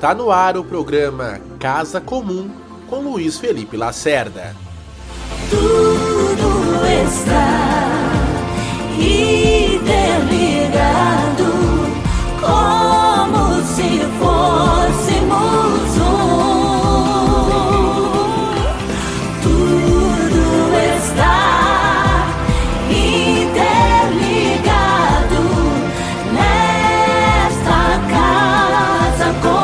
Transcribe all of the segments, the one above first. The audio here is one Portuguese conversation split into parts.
Está no ar o programa Casa Comum com Luiz Felipe Lacerda. Tudo está interligado, como se fôssemos Tudo está interligado nesta casa comum.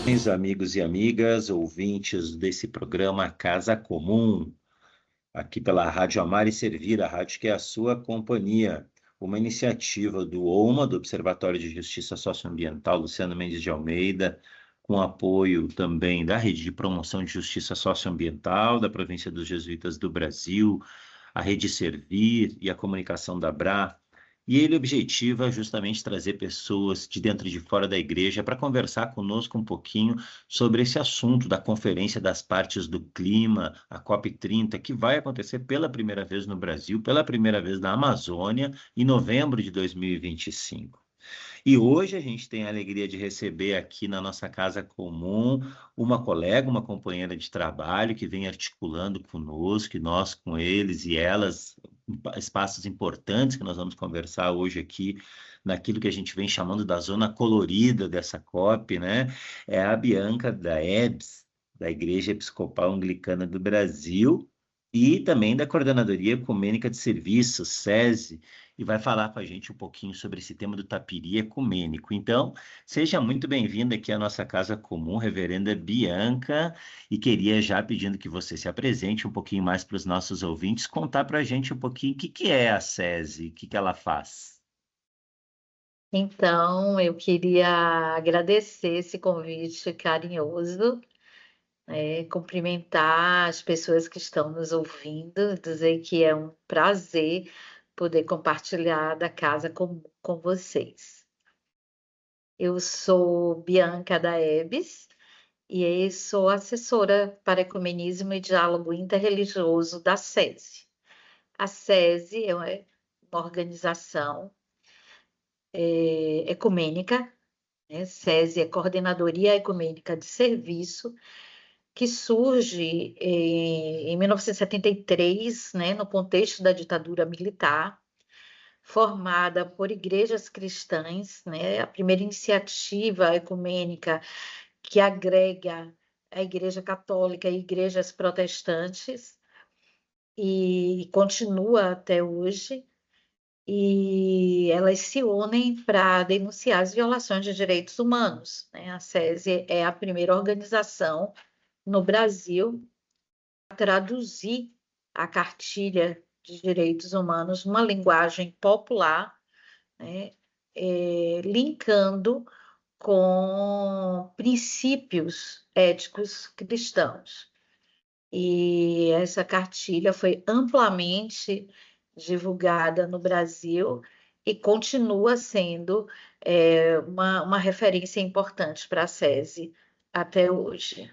Meus amigos e amigas, ouvintes desse programa Casa Comum, aqui pela Rádio Amar e Servir, a rádio que é a sua companhia, uma iniciativa do OMA, do Observatório de Justiça Socioambiental Luciano Mendes de Almeida, com apoio também da Rede de Promoção de Justiça Socioambiental da Província dos Jesuítas do Brasil, a Rede Servir e a Comunicação da Bra. E ele objetiva justamente trazer pessoas de dentro e de fora da igreja para conversar conosco um pouquinho sobre esse assunto da Conferência das Partes do Clima, a COP30, que vai acontecer pela primeira vez no Brasil, pela primeira vez na Amazônia, em novembro de 2025. E hoje a gente tem a alegria de receber aqui na nossa casa comum uma colega, uma companheira de trabalho que vem articulando conosco, e nós com eles e elas, espaços importantes que nós vamos conversar hoje aqui, naquilo que a gente vem chamando da zona colorida dessa COP, né? É a Bianca da EBS, da Igreja Episcopal Anglicana do Brasil, e também da Coordenadoria Ecumênica de Serviços, SESI, e vai falar com a gente um pouquinho sobre esse tema do tapiri ecumênico. Então, seja muito bem-vinda aqui à nossa casa comum, Reverenda Bianca, e queria já pedindo que você se apresente um pouquinho mais para os nossos ouvintes, contar para a gente um pouquinho o que é a SESI, o que ela faz. Então, eu queria agradecer esse convite carinhoso, cumprimentar as pessoas que estão nos ouvindo, dizer que é um prazer poder compartilhar da casa com vocês. Eu sou Bianca da EBS e sou assessora para Ecumenismo e Diálogo Interreligioso da SESI. A SESI é uma organização ecumênica, SESI é Coordenadoria Ecumênica de Serviço, que surge em 1973, no contexto da ditadura militar, formada por igrejas cristãs, a primeira iniciativa ecumênica que agrega a Igreja Católica e igrejas protestantes, e continua até hoje. E elas se unem para denunciar as violações de direitos humanos. A SESI é a primeira organização no Brasil a traduzir a Cartilha de Direitos Humanos numa linguagem popular, linkando com princípios éticos cristãos. E essa cartilha foi amplamente divulgada no Brasil e continua sendo uma referência importante para a SESI até hoje.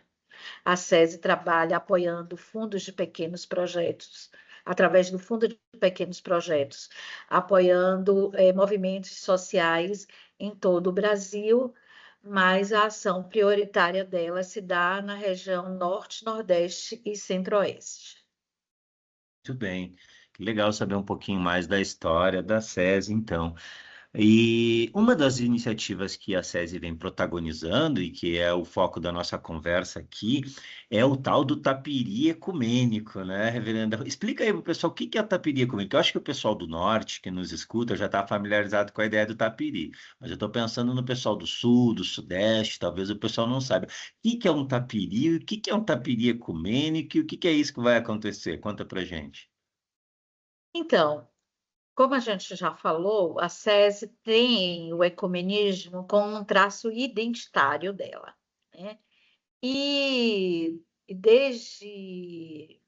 A SESI trabalha apoiando fundos de pequenos projetos, através do Fundo de Pequenos Projetos, apoiando movimentos sociais em todo o Brasil, mas a ação prioritária dela se dá na região Norte, Nordeste e Centro-Oeste. Muito bem, que legal saber um pouquinho mais da história da SESI, então. E uma das iniciativas que a SESI vem protagonizando e que é o foco da nossa conversa aqui é o tal do tapiri ecumênico, né, Reverenda? Explica aí para o pessoal o que é o tapiri ecumênico. Eu acho que o pessoal do Norte que nos escuta já está familiarizado com a ideia do tapiri, mas eu estou pensando no pessoal do Sul, do Sudeste, talvez o pessoal não saiba. O que é um tapiri, o que é um tapiri ecumênico e o que é isso que vai acontecer? Conta para gente. Então, como a gente já falou, a SESI tem o ecumenismo como um traço identitário dela, né? E desde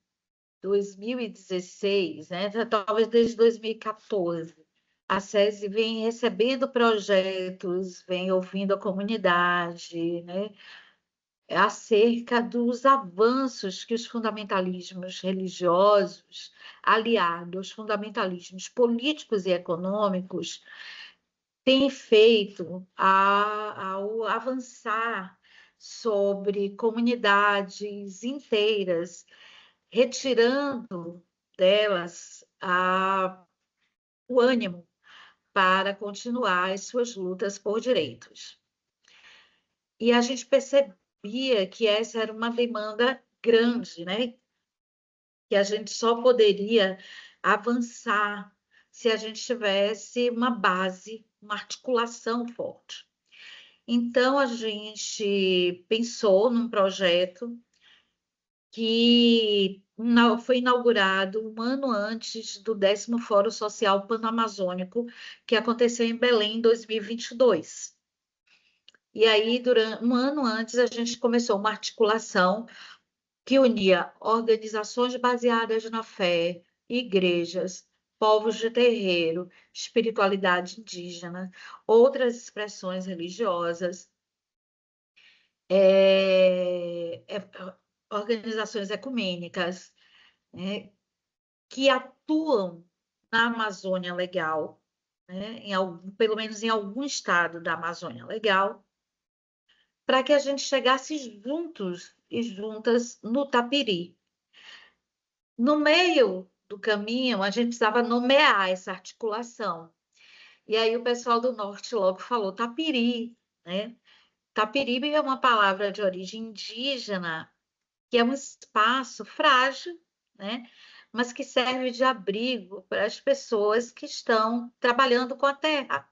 2016, talvez desde 2014, a SESI vem recebendo projetos, vem ouvindo a comunidade, acerca dos avanços que os fundamentalismos religiosos, aliados aos fundamentalismos políticos e econômicos, tem feito ao avançar sobre comunidades inteiras, retirando delas o ânimo para continuar as suas lutas por direitos. E a gente percebia que essa era uma demanda grande, né? Que a gente só poderia avançar se a gente tivesse uma base, uma articulação forte. Então, a gente pensou num projeto que foi inaugurado um ano antes do 10º Fórum Social Pan-Amazônico, que aconteceu em Belém em 2022. E aí, durante um ano antes, a gente começou uma articulação que unia organizações baseadas na fé, igrejas, povos de terreiro, espiritualidade indígena, outras expressões religiosas, organizações ecumênicas, né, que atuam na Amazônia Legal, né, pelo menos em algum estado da Amazônia Legal, para que a gente chegasse juntos e juntas no Tapiri. No meio do caminho, a gente precisava nomear essa articulação. E aí o pessoal do Norte logo falou Tapiri, né? Tapiri é uma palavra de origem indígena, que é um espaço frágil, né? Mas que serve de abrigo para as pessoas que estão trabalhando com a terra,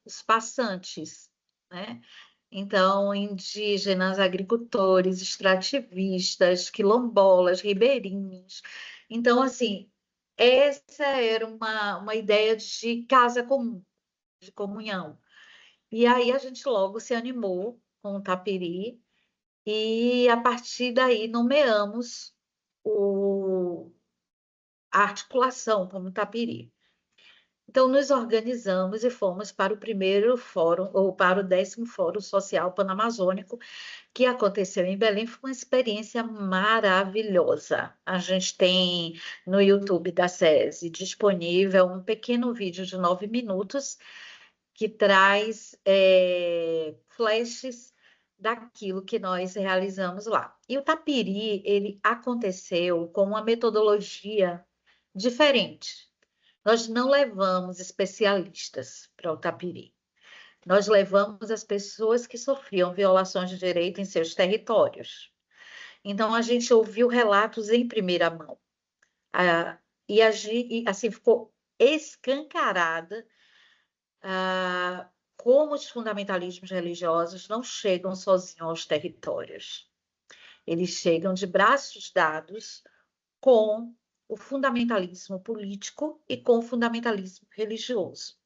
os passantes, né? Então, indígenas, agricultores, extrativistas, quilombolas, ribeirinhos. Então, assim, essa era uma ideia de casa comum, de comunhão. E aí a gente logo se animou com o Tapiri e, a partir daí, nomeamos a articulação como Tapiri. Então, nos organizamos e fomos para o primeiro fórum, ou para o 10º Fórum Social Panamazônico, que aconteceu em Belém. Foi uma experiência maravilhosa. A gente tem no YouTube da SESI disponível um pequeno vídeo de 9 minutos que traz flashes daquilo que nós realizamos lá. E o Tapiri, ele aconteceu com uma metodologia diferente. Nós não levamos especialistas para o Tapiri. Nós levamos as pessoas que sofriam violações de direito em seus territórios. Então, a gente ouviu relatos em primeira mão. E assim ficou escancarada como os fundamentalismos religiosos não chegam sozinhos aos territórios. Eles chegam de braços dados com o fundamentalismo político e com o fundamentalismo religioso.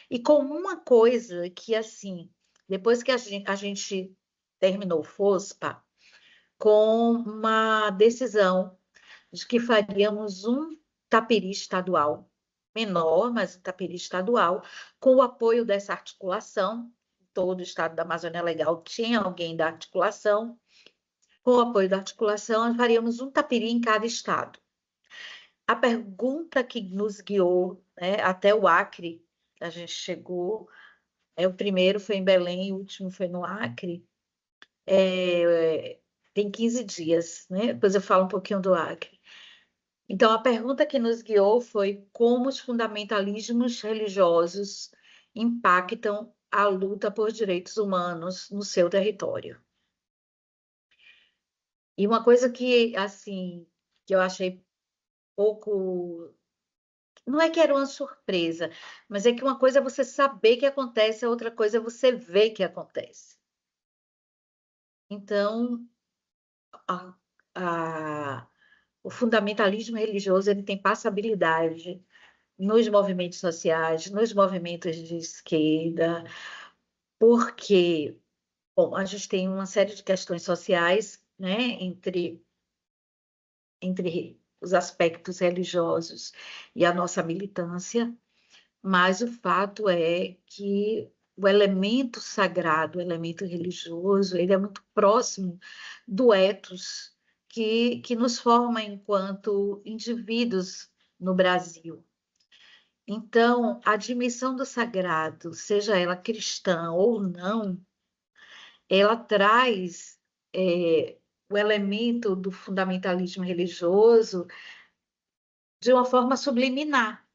E com uma coisa que, assim, depois que a gente terminou o FOSPA, com uma decisão de que faríamos um Tapiri estadual, menor, mas um Tapiri estadual, com o apoio dessa articulação. Todo o estado da Amazônia Legal tinha alguém da articulação. Com o apoio da articulação, nós faríamos um Tapiri em cada estado. A pergunta que nos guiou, né, até o Acre, a gente chegou, o primeiro foi em Belém, o último foi no Acre, tem 15 dias, né? Depois eu falo um pouquinho do Acre. Então, a pergunta que nos guiou foi como os fundamentalismos religiosos impactam a luta por direitos humanos no seu território. E uma coisa que, assim, que eu achei pouco... Não é que era uma surpresa, mas é que uma coisa é você saber que acontece, a outra coisa é você ver que acontece. Então, o fundamentalismo religioso ele tem passabilidade nos movimentos sociais, nos movimentos de esquerda, porque, bom, a gente tem uma série de questões sociais, né, entre os aspectos religiosos e a nossa militância, mas o fato é que o elemento sagrado, o elemento religioso, ele é muito próximo do ethos que nos forma enquanto indivíduos no Brasil. Então, a dimensão do sagrado, seja ela cristã ou não, ela traz o elemento do fundamentalismo religioso de uma forma subliminar,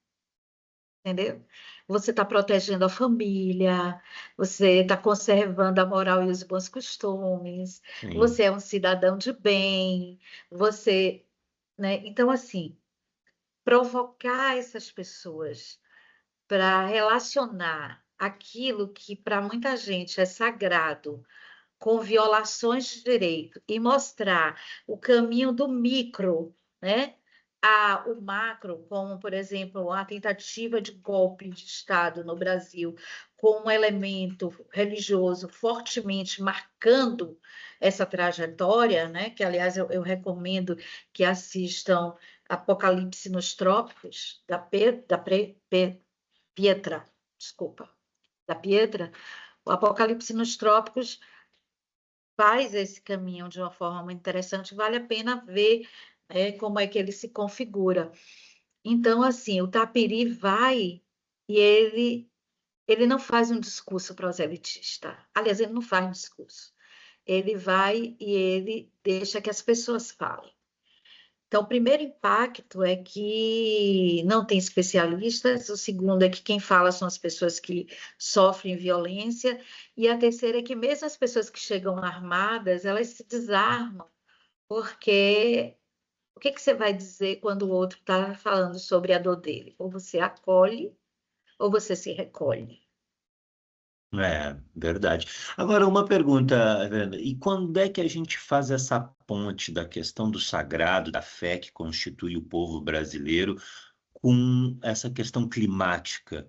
entendeu? Você está protegendo a família, você está conservando a moral e os bons costumes, Sim. você é um cidadão de bem, você, né? Então, assim, provocar essas pessoas para relacionar aquilo que para muita gente é sagrado com violações de direito e mostrar o caminho do micro, né, o macro, como, por exemplo, a tentativa de golpe de Estado no Brasil, com um elemento religioso fortemente marcando essa trajetória, né, que, aliás, eu recomendo que assistam Apocalipse nos Trópicos, Pietra, desculpa, da Pietra. O Apocalipse nos Trópicos faz esse caminho de uma forma muito interessante, vale a pena ver como é que ele se configura. Então, assim, o Tapiri vai e ele não faz um discurso proselitista. Aliás, ele não faz discurso. Ele vai e ele deixa que as pessoas falem. Então, o primeiro impacto é que não tem especialistas, o segundo é que quem fala são as pessoas que sofrem violência, e a terceira é que mesmo as pessoas que chegam armadas, elas se desarmam, porque o que você vai dizer quando o outro está falando sobre a dor dele? Ou você acolhe, ou você se recolhe. É, verdade. Agora, uma pergunta, Fernanda, e quando é que a gente faz essa ponte da questão do sagrado, da fé que constitui o povo brasileiro, com essa questão climática?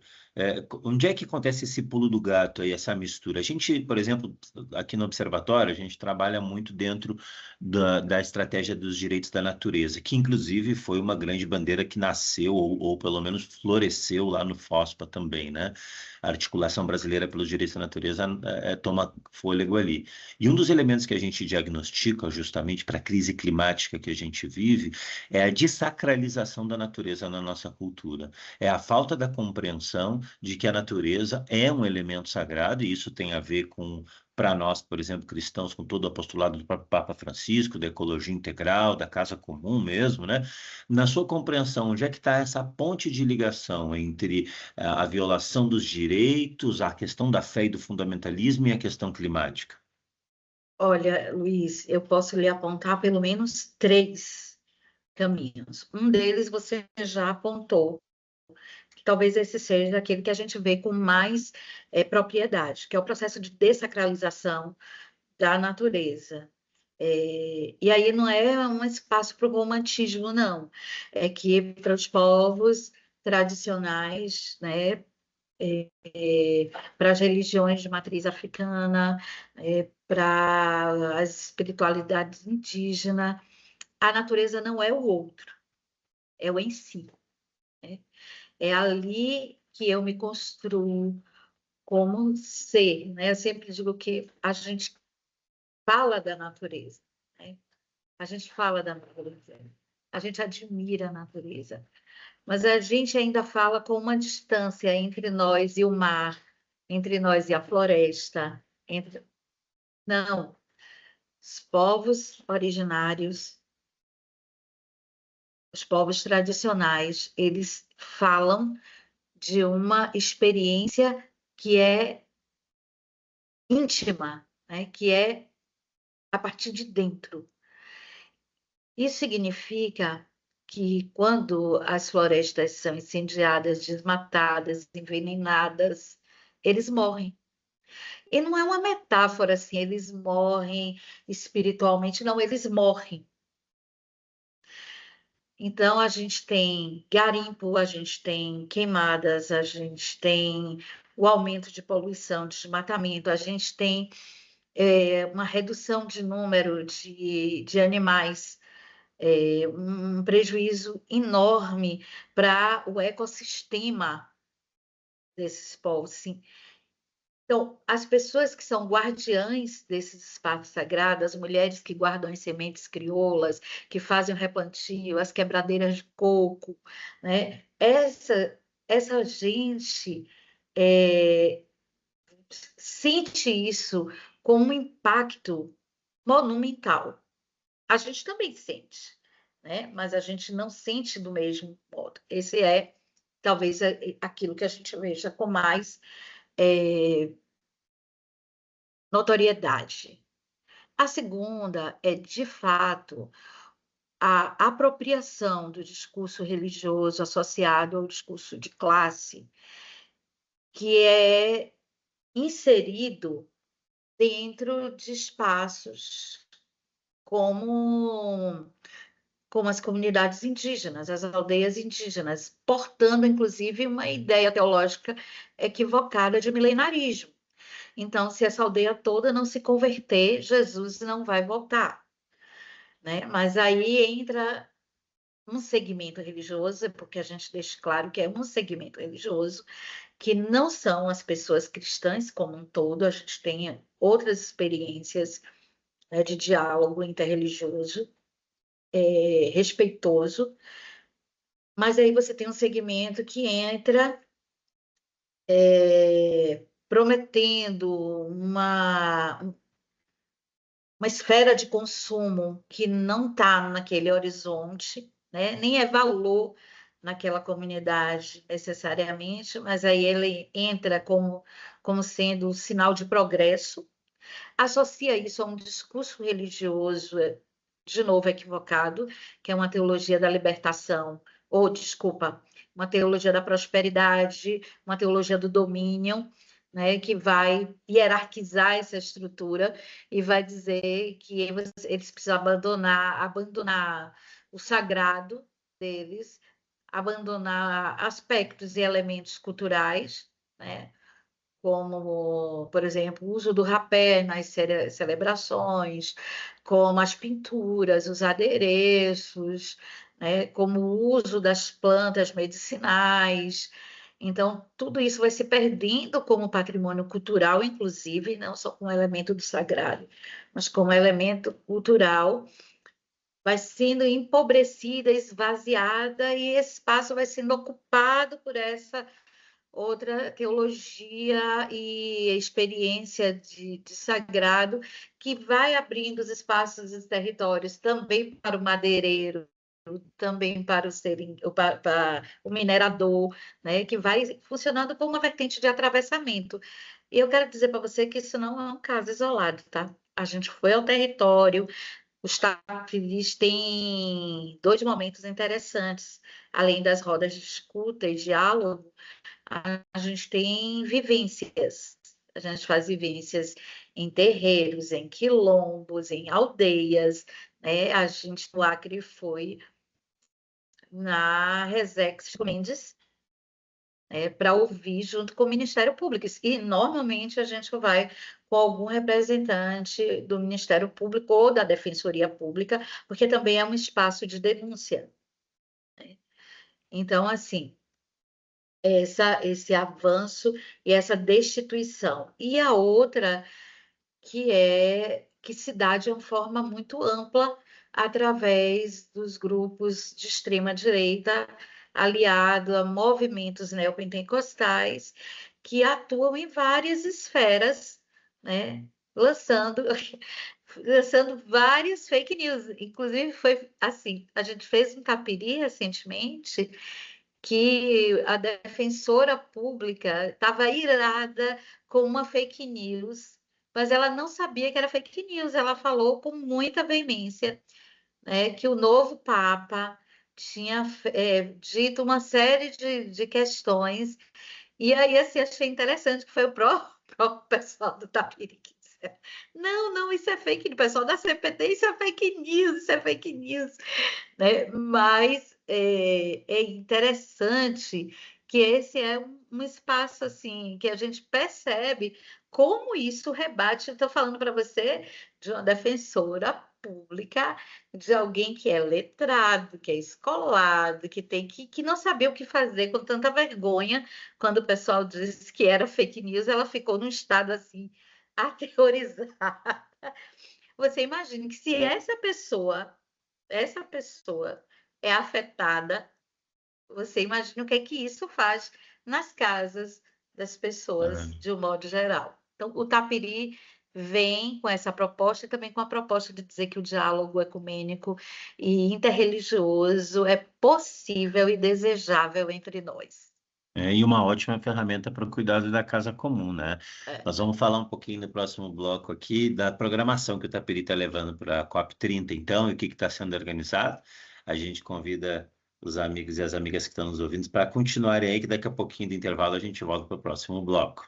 Onde é que acontece esse pulo do gato aí, essa mistura? A gente, por exemplo, aqui no Observatório, a gente trabalha muito dentro da estratégia dos direitos da natureza, que inclusive foi uma grande bandeira que nasceu, ou pelo menos floresceu lá no FOSPA também, né? A Articulação Brasileira pelos Direitos da Natureza toma fôlego ali. E um dos elementos que a gente diagnostica justamente para a crise climática que a gente vive é a desacralização da natureza na nossa cultura. É a falta da compreensão de que a natureza é um elemento sagrado, e isso tem a ver com, para nós, por exemplo, cristãos, com todo o apostolado do Papa Francisco, da ecologia integral, da casa comum mesmo, né? Na sua compreensão, onde é que está essa ponte de ligação entre a violação dos direitos, a questão da fé e do fundamentalismo e a questão climática? Olha, Luiz, eu posso lhe apontar pelo menos 3 caminhos. Um deles você já apontou, que talvez esse seja aquele que a gente vê com mais propriedade, que é o processo de dessacralização da natureza. E aí não é um espaço para o romantismo, não. É que para os povos tradicionais, né, para as religiões de matriz africana, para as espiritualidades indígenas, a natureza não é o outro, é o em si. Né? É ali que eu me construo como ser, né? Eu sempre digo que a gente fala da natureza, né? A gente fala da natureza, a gente admira a natureza, mas a gente ainda fala com uma distância entre nós e o mar, entre nós e a floresta, Não, os povos originários, os povos tradicionais, eles falam de uma experiência que é íntima, né? Que é a partir de dentro. Isso significa que quando as florestas são incendiadas, desmatadas, envenenadas, eles morrem. E não é uma metáfora assim, eles morrem espiritualmente, não, eles morrem. Então, a gente tem garimpo, a gente tem queimadas, a gente tem o aumento de poluição, de desmatamento, a gente tem uma redução de número de animais, um prejuízo enorme para o ecossistema desses povos. Sim. Então, as pessoas que são guardiães desses espaços sagrados, as mulheres que guardam as sementes crioulas, que fazem o replantio, as quebradeiras de coco, né? essa gente é, sente isso como um impacto monumental. A gente também sente, né? Mas a gente não sente do mesmo modo. Esse é, talvez, aquilo que a gente veja com mais notoriedade. A segunda é, de fato, a apropriação do discurso religioso associado ao discurso de classe, que é inserido dentro de espaços como, como as comunidades indígenas, as aldeias indígenas, portando, inclusive, uma ideia teológica equivocada de milenarismo. Então, se essa aldeia toda não se converter, Jesus não vai voltar, né? Mas aí entra um segmento religioso, porque a gente deixa claro que é um segmento religioso, que não são as pessoas cristãs como um todo, a gente tem outras experiências, né, de diálogo interreligioso, respeitoso, mas aí você tem um segmento que entra prometendo uma esfera de consumo que não está naquele horizonte, né? Nem é valor naquela comunidade necessariamente, mas aí ele entra como sendo um sinal de progresso, associa isso a um discurso religioso, de novo equivocado, que é uma teologia da libertação, ou, desculpa, uma teologia da prosperidade, uma teologia do domínio, né, que vai hierarquizar essa estrutura e vai dizer que eles precisam abandonar o sagrado deles, abandonar aspectos e elementos culturais, né, como, por exemplo, o uso do rapé nas celebrações, como as pinturas, os adereços, né, como o uso das plantas medicinais. Então, tudo isso vai se perdendo como patrimônio cultural, inclusive, não só como elemento do sagrado, mas como elemento cultural, vai sendo empobrecida, esvaziada, e esse espaço vai sendo ocupado por essa outra teologia e experiência de sagrado, que vai abrindo os espaços e os territórios também para o madeireiro, também para para o minerador, né, que vai funcionando como uma vertente de atravessamento. E eu quero dizer para você que isso não é um caso isolado, tá? A gente foi ao território, os TAPs têm dois momentos interessantes, além das rodas de escuta e diálogo, a gente tem vivências. A gente faz vivências em terreiros, em quilombos, em aldeias, né? A gente no Acre foi na Resex Mendes, para ouvir junto com o Ministério Público. E normalmente a gente vai com algum representante do Ministério Público ou da Defensoria Pública, porque também é um espaço de denúncia, né? Então, assim, esse avanço e essa destituição. E a outra, que se dá de uma forma muito ampla através dos grupos de extrema-direita, aliado a movimentos neopentecostais, que atuam em várias esferas, né? lançando, lançando várias fake news. Inclusive, foi assim, a gente fez um tapiri recentemente, que a defensora pública estava irada com uma fake news, mas ela não sabia que era fake news. Ela falou com muita veemência, né, que o novo Papa tinha dito uma série de questões, e aí assim, achei interessante que foi o próprio pessoal do Tapiri que disse: não, não, isso é fake news, o pessoal da CPT, isso é fake news, isso é fake news, né? Mas é interessante que esse é um espaço assim que a gente percebe como isso rebate. Estou falando para você de uma defensora pública, de alguém que é letrado, que é escolado, que não sabia o que fazer, com tanta vergonha. Quando o pessoal disse que era fake news, ela ficou num estado assim aterrorizada. Você imagina que se essa pessoa é afetada você imagina o que é que isso faz nas casas das Ah, pessoas, de um modo geral. Então, o Tapiri vem com essa proposta e também com a proposta de dizer que o diálogo ecumênico e interreligioso é possível e desejável entre nós. e uma ótima ferramenta para o cuidado da casa comum, né? É. Nós vamos falar um pouquinho no próximo bloco aqui da programação que o Tapiri está levando para a COP30, então, e o que está sendo organizado. A gente convida os amigos e as amigas que estão nos ouvindo para continuarem aí, que daqui a pouquinho do intervalo a gente volta para o próximo bloco.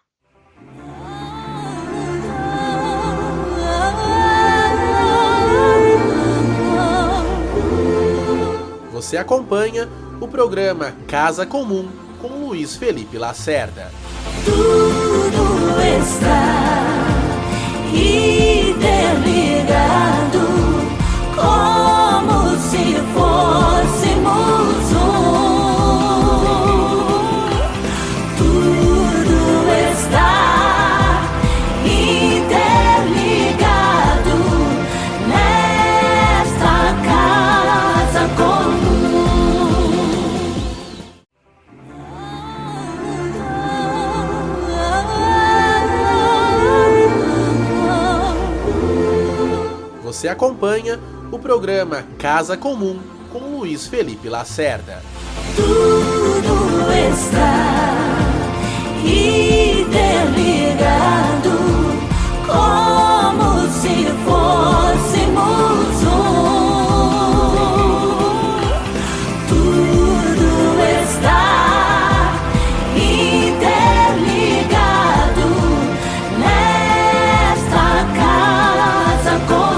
Você acompanha o programa Casa Comum com Luiz Felipe Lacerda. Tudo está interligado, como se fôssemos um. Tudo está interligado nesta casa comum. Você acompanha o programa Casa Comum com Luiz Felipe Lacerda. Tudo está interligado, como se fôssemos um. Tudo está interligado nesta casa comum.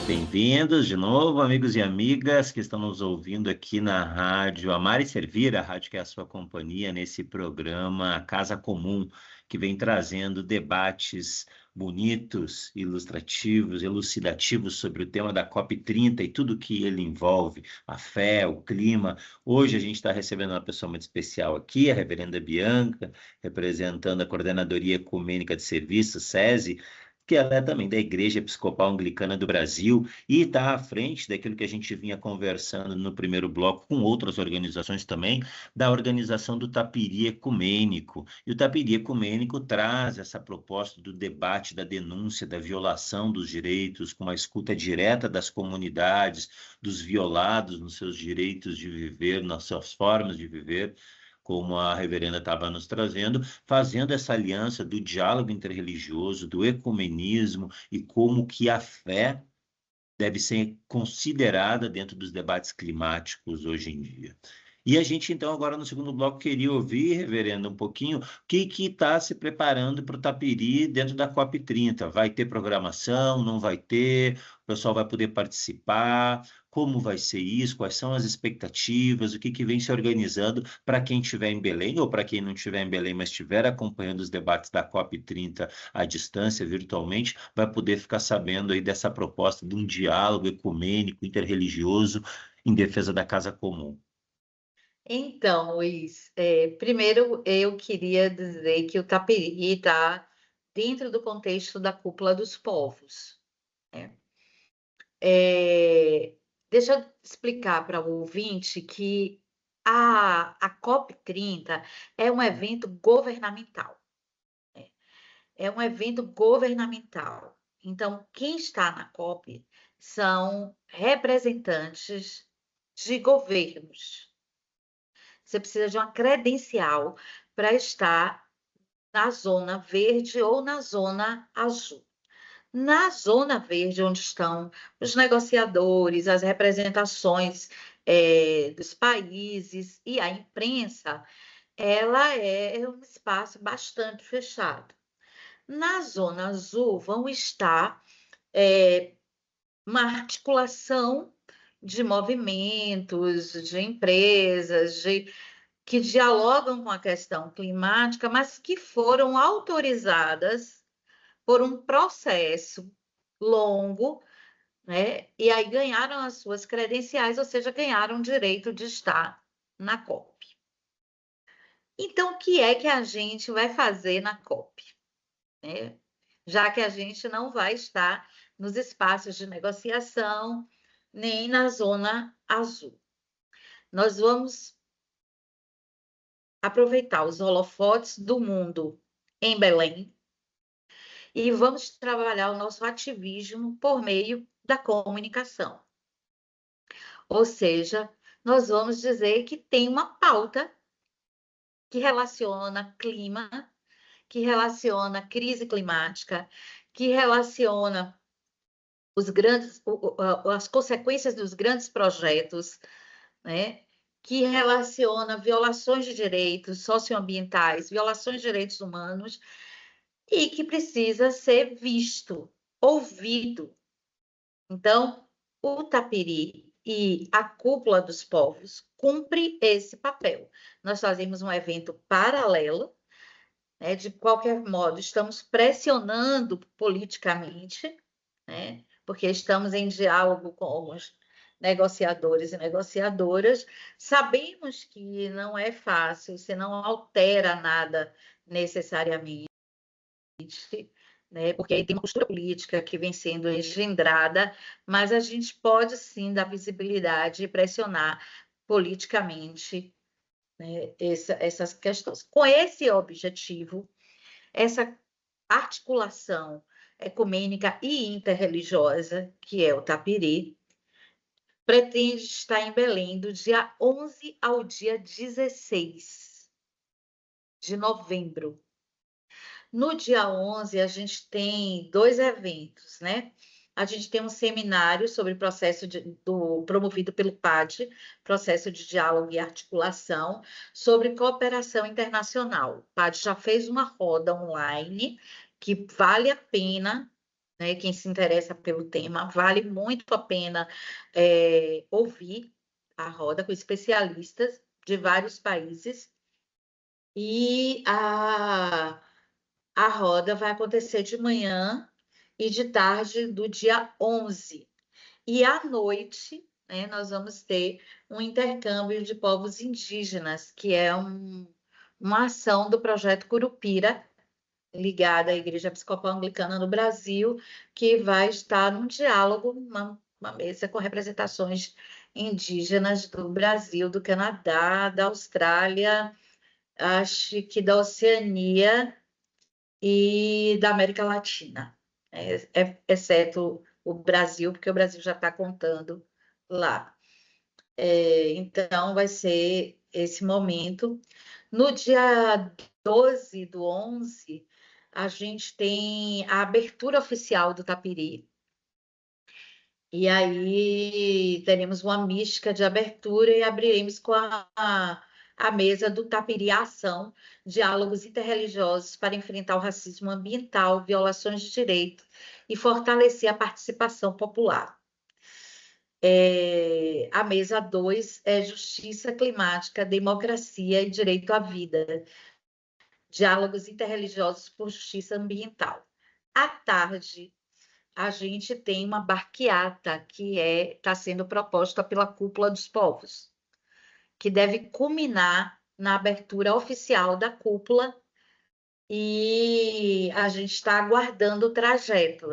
Bem-vindos de novo, amigos e amigas que estão nos ouvindo aqui na rádio Amar e Servir, a rádio que é a sua companhia nesse programa Casa Comum, que vem trazendo debates bonitos, ilustrativos, elucidativos sobre o tema da COP30 e tudo que ele envolve, a fé, o clima. Hoje a gente está recebendo uma pessoa muito especial aqui, a reverenda Bianca, representando a Coordenadoria Ecumênica de Serviços, SESI, que ela é também da Igreja Episcopal Anglicana do Brasil e está à frente daquilo que a gente vinha conversando no primeiro bloco com outras organizações também, da organização do Tapiri Ecumênico. E o Tapiri Ecumênico traz essa proposta do debate, da denúncia, da violação dos direitos, com uma escuta direta das comunidades, dos violados nos seus direitos de viver, nas suas formas de viver, como a reverenda estava nos trazendo, fazendo essa aliança do diálogo interreligioso, do ecumenismo e como que a fé deve ser considerada dentro dos debates climáticos hoje em dia. E a gente, então, agora no segundo bloco, queria ouvir, reverendo, um pouquinho o que está se preparando para o Tapiri dentro da COP30. Vai ter programação, não vai ter? O pessoal vai poder participar? Como vai ser isso? Quais são as expectativas? O que vem se organizando para quem estiver em Belém ou para quem não estiver em Belém, mas estiver acompanhando os debates da COP30 à distância, virtualmente, vai poder ficar sabendo aí dessa proposta de um diálogo ecumênico, interreligioso, em defesa da casa comum. Então, Luiz, primeiro eu queria dizer que o Tapiri está dentro do contexto da Cúpula dos Povos, né? Deixa eu explicar para o ouvinte que a COP30 é um evento governamental, né? É um evento governamental. Então, quem está na COP são representantes de governos. Você precisa de uma credencial para estar na zona verde ou na zona azul. Na zona verde, onde estão os negociadores, as representações dos países e a imprensa, ela é um espaço bastante fechado. Na zona azul vão estar uma articulação de movimentos, de empresas, que dialogam com a questão climática, mas que foram autorizadas por um processo longo, né? E aí ganharam as suas credenciais, ou seja, ganharam o direito de estar na COP. Então, o que é que a gente vai fazer na COP, né? Já que a gente não vai estar nos espaços de negociação, nem na zona azul. nós vamos aproveitar os holofotes do mundo em Belém e vamos trabalhar o nosso ativismo por meio da comunicação. Ou seja, nós vamos dizer que tem uma pauta que relaciona clima, que relaciona crise climática, que relaciona as consequências dos grandes projetos, né? Que relaciona violações de direitos socioambientais, violações de direitos humanos, e que precisa ser visto, ouvido. Então, o Tapiri e a Cúpula dos Povos cumpre esse papel. Nós fazemos um evento paralelo, né? De qualquer modo, estamos pressionando politicamente, né? Porque estamos em diálogo com os negociadores e negociadoras. Sabemos que não é fácil, você não altera nada necessariamente, né? Porque tem uma postura política que vem sendo engendrada, mas a gente pode sim dar visibilidade e pressionar politicamente, né, essas questões. Com esse objetivo, essa articulação ecumênica e interreligiosa, que é o Tapiri, pretende estar em Belém do dia 11 ao dia 16 de novembro. No dia 11, a gente tem 2 eventos, né? A gente tem um seminário sobre promovido pelo PAD, Processo de Diálogo e Articulação, sobre cooperação internacional. O PAD já fez uma roda online que vale a pena, né? Quem se interessa pelo tema, vale muito a pena ouvir a roda com especialistas de vários países. E a roda vai acontecer de manhã e de tarde do dia 11. E à noite, né, nós vamos ter um intercâmbio de povos indígenas, que é uma ação do projeto Curupira, ligada à Igreja Episcopal Anglicana no Brasil, que vai estar num diálogo, uma mesa com representações indígenas do Brasil, do Canadá, da Austrália, acho que da Oceania e da América Latina, exceto o Brasil, porque o Brasil já está contando lá. Então, vai ser esse momento. No dia 12 do 11, a gente tem a abertura oficial do Tapiri. E aí teremos uma mística de abertura e abriremos com a mesa do Tapiri Ação, diálogos interreligiosos para enfrentar o racismo ambiental, violações de direito e fortalecer a participação popular. A mesa 2 é Justiça Climática, Democracia e Direito à Vida, diálogos interreligiosos por justiça ambiental. À tarde, a gente tem uma barqueata que está sendo proposta pela Cúpula dos Povos, que deve culminar na abertura oficial da cúpula, e a gente está aguardando o trajeto.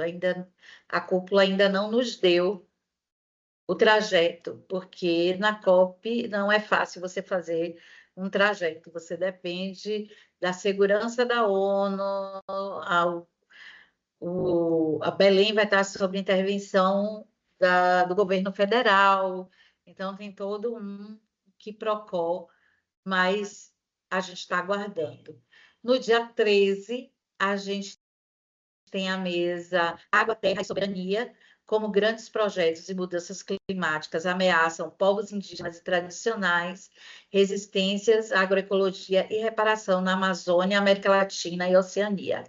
A cúpula ainda não nos deu o trajeto, porque na COP não é fácil você fazer um trajeto, você depende da segurança da ONU, a Belém vai estar sob intervenção do governo federal, então tem todo um quiprocó, mas a gente está aguardando. No dia 13, a gente tem a mesa Água, Terra e Soberania, como grandes projetos de mudanças climáticas ameaçam povos indígenas e tradicionais, resistências, agroecologia e reparação na Amazônia, América Latina e Oceania.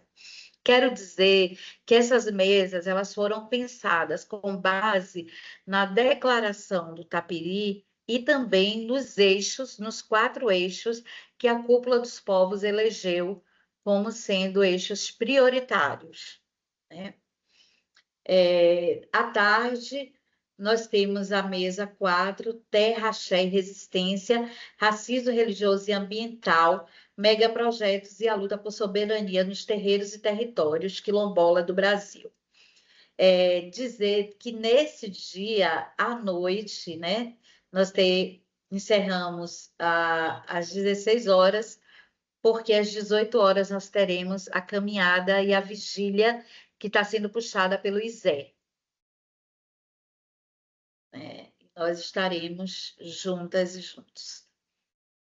Quero dizer que essas mesas elas foram pensadas com base na declaração do Tapiri e também nos 4 eixos que a Cúpula dos Povos elegeu como sendo eixos prioritários, né? À tarde, nós temos a mesa 4, Terra, Axé e Resistência, Racismo Religioso e Ambiental, Megaprojetos e a Luta por Soberania nos Terreiros e Territórios Quilombola do Brasil. Dizer que nesse dia, à noite, né, nós encerramos às 16 horas, porque às 18 horas nós teremos a caminhada e a vigília que está sendo puxada pelo ISE. Nós estaremos juntas e juntos.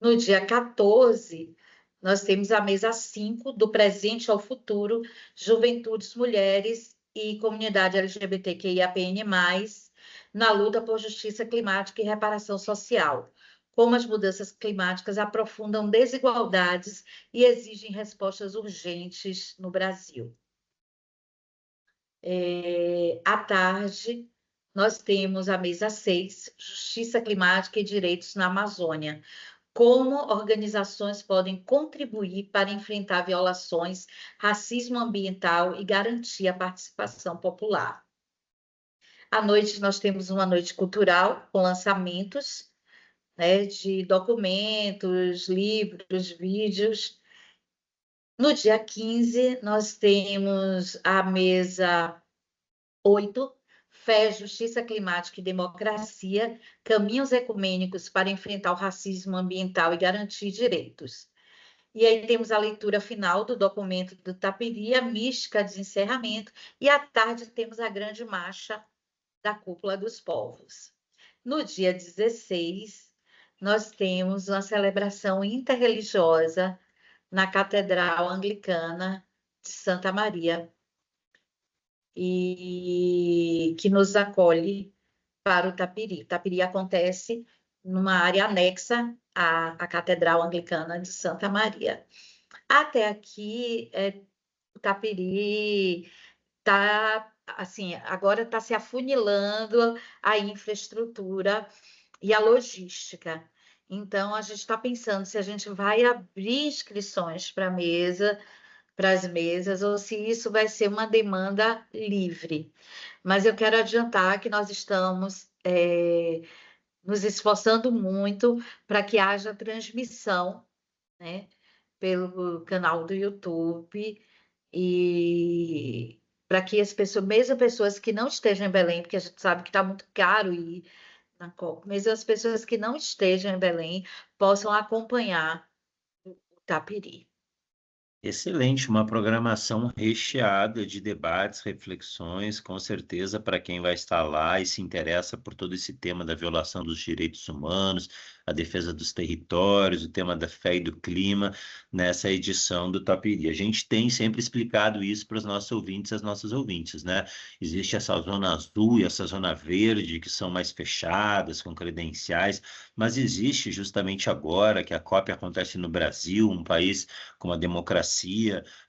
No dia 14, nós temos a mesa 5, do presente ao futuro, juventudes, mulheres e comunidade LGBTQIAPN+, na luta por justiça climática e reparação social. Como as mudanças climáticas aprofundam desigualdades e exigem respostas urgentes no Brasil. À tarde, nós temos a mesa 6, Justiça Climática e Direitos na Amazônia. Como organizações podem contribuir para enfrentar violações, racismo ambiental e garantir a participação popular. À noite, nós temos uma noite cultural com lançamentos, né, de documentos, livros, vídeos. No dia 15, nós temos a mesa 8, Fé, Justiça Climática e Democracia, caminhos ecumênicos para enfrentar o racismo ambiental e garantir direitos. E aí temos a leitura final do documento do Tapiri, a mística de encerramento, e à tarde temos a grande marcha da Cúpula dos Povos. No dia 16, nós temos uma celebração interreligiosa na Catedral Anglicana de Santa Maria, e que nos acolhe para o Tapiri. O Tapiri acontece numa área anexa à Catedral Anglicana de Santa Maria. Até aqui, o Tapiri está, assim, agora está se afunilando a infraestrutura e a logística. Então, a gente está pensando se a gente vai abrir inscrições para as mesas, ou se isso vai ser uma demanda livre. Mas eu quero adiantar que nós estamos nos esforçando muito para que haja transmissão, né, pelo canal do YouTube, e para que as pessoas, mesmo pessoas que não estejam em Belém, porque a gente sabe que está muito caro ir na Copa, mesmo as pessoas que não estejam em Belém possam acompanhar o Tapiri. Excelente, uma programação recheada de debates, reflexões, com certeza para quem vai estar lá e se interessa por todo esse tema da violação dos direitos humanos, a defesa dos territórios, o tema da fé e do clima, nessa edição do Tapiri. A gente tem sempre explicado isso para os nossos ouvintes e as nossas ouvintes, né? Existe essa zona azul e essa zona verde, que são mais fechadas, com credenciais, mas existe justamente agora que a COP acontece no Brasil, um país com uma democracia,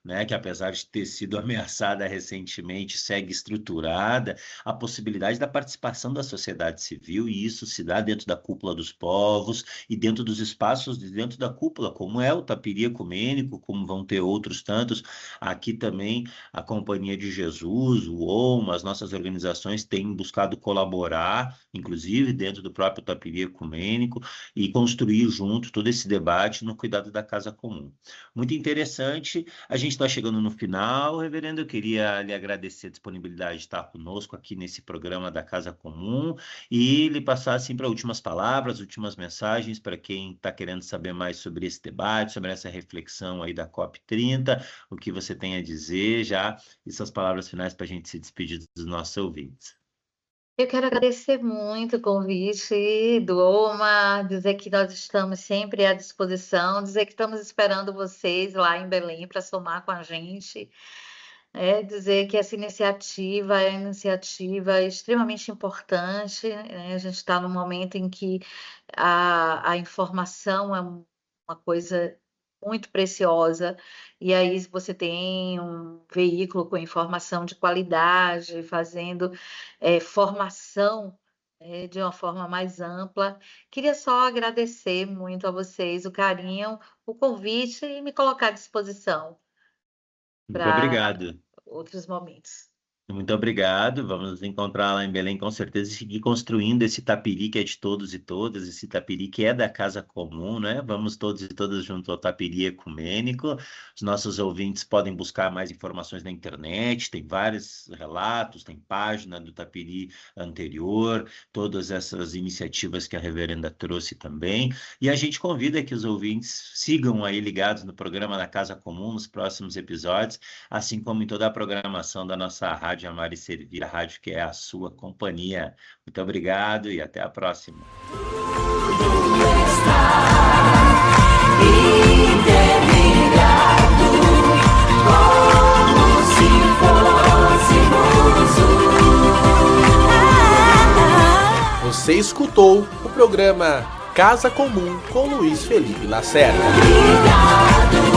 né, que apesar de ter sido ameaçada recentemente, segue estruturada, a possibilidade da participação da sociedade civil, e isso se dá dentro da Cúpula dos Povos e dentro dos espaços de dentro da cúpula, como é o Tapiri Ecumênico, como vão ter outros tantos. Aqui também a Companhia de Jesus, o OMA, as nossas organizações têm buscado colaborar, inclusive dentro do próprio Tapiri Ecumênico, e construir junto todo esse debate no cuidado da casa comum. Muito interessante. A gente está chegando no final, reverendo. Eu queria lhe agradecer a disponibilidade de estar conosco aqui nesse programa da Casa Comum e lhe passar assim para últimas palavras, últimas mensagens para quem está querendo saber mais sobre esse debate, sobre essa reflexão aí da COP30, o que você tem a dizer já, e suas palavras finais para a gente se despedir dos nossos ouvintes. Eu quero agradecer muito o convite do OMA, dizer que nós estamos sempre à disposição, dizer que estamos esperando vocês lá em Belém para somar com a gente, dizer que essa iniciativa é uma iniciativa extremamente importante, né? A gente está num momento em que a informação é uma coisa muito preciosa, e aí você tem um veículo com informação de qualidade, fazendo formação de uma forma mais ampla. Queria só agradecer muito a vocês o carinho, o convite e me colocar à disposição Muito para obrigado. outros momentos. Muito obrigado. Vamos nos encontrar lá em Belém, com certeza, e seguir construindo esse Tapiri que é de todos e todas, esse Tapiri que é da Casa Comum, né? Vamos todos e todas junto ao Tapiri Ecumênico. Os nossos ouvintes podem buscar mais informações na internet, tem vários relatos, tem página do Tapiri anterior, todas essas iniciativas que a reverenda trouxe também. E a gente convida que os ouvintes sigam aí ligados no programa da Casa Comum nos próximos episódios, assim como em toda a programação da nossa Rádio Amar e Servir, a rádio que é a sua companhia. Muito obrigado e até a próxima. Interligado, como se fôssemos um. Você escutou o programa Casa Comum com Luiz Felipe Lacerda. Obrigado.